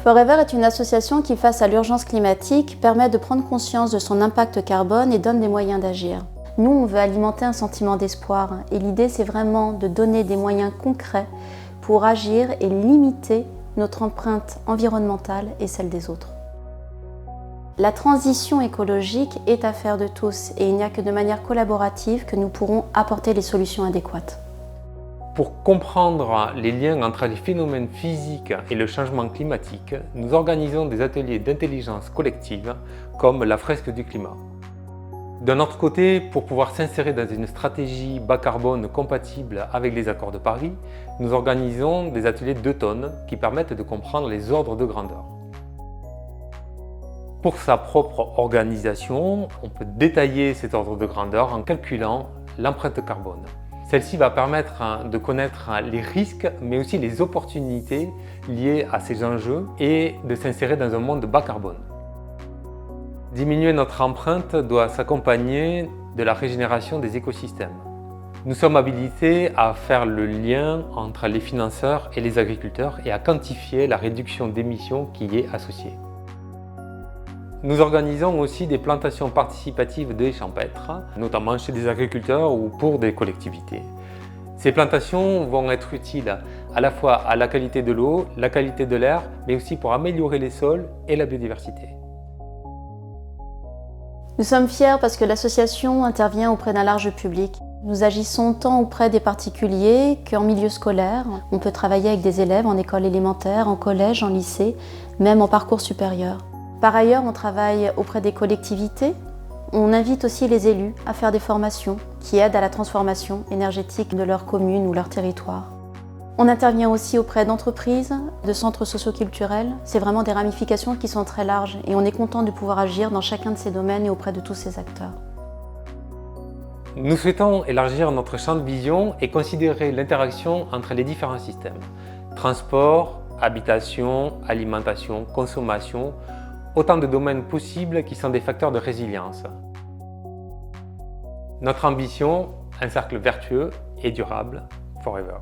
Forever est une association qui, face à l'urgence climatique, permet de prendre conscience de son impact carbone et donne des moyens d'agir. Nous, on veut alimenter un sentiment d'espoir et l'idée, c'est vraiment de donner des moyens concrets pour agir et limiter notre empreinte environnementale et celle des autres. La transition écologique est affaire de tous et il n'y a que de manière collaborative que nous pourrons apporter les solutions adéquates. Pour comprendre les liens entre les phénomènes physiques et le changement climatique, nous organisons des ateliers d'intelligence collective comme la fresque du climat. D'un autre côté, pour pouvoir s'insérer dans une stratégie bas carbone compatible avec les accords de Paris, nous organisons des ateliers 2 tonnes qui permettent de comprendre les ordres de grandeur. Pour sa propre organisation, on peut détailler cet ordre de grandeur en calculant l'empreinte carbone. Celle-ci va permettre de connaître les risques, mais aussi les opportunités liées à ces enjeux et de s'insérer dans un monde bas carbone. Diminuer notre empreinte doit s'accompagner de la régénération des écosystèmes. Nous sommes habilités à faire le lien entre les financeurs et les agriculteurs et à quantifier la réduction d'émissions qui y est associée. Nous organisons aussi des plantations participatives de haies champêtres, notamment chez des agriculteurs ou pour des collectivités. Ces plantations vont être utiles à la fois à la qualité de l'eau, la qualité de l'air, mais aussi pour améliorer les sols et la biodiversité. Nous sommes fiers parce que l'association intervient auprès d'un large public. Nous agissons tant auprès des particuliers qu'en milieu scolaire. On peut travailler avec des élèves en école élémentaire, en collège, en lycée, même en parcours supérieur. Par ailleurs, on travaille auprès des collectivités. On invite aussi les élus à faire des formations qui aident à la transformation énergétique de leur commune ou leur territoire. On intervient aussi auprès d'entreprises, de centres socioculturels. C'est vraiment des ramifications qui sont très larges et on est content de pouvoir agir dans chacun de ces domaines et auprès de tous ces acteurs. Nous souhaitons élargir notre champ de vision et considérer l'interaction entre les différents systèmes. Transport, habitation, alimentation, consommation, autant de domaines possibles qui sont des facteurs de résilience. Notre ambition, un cercle vertueux et durable, forever.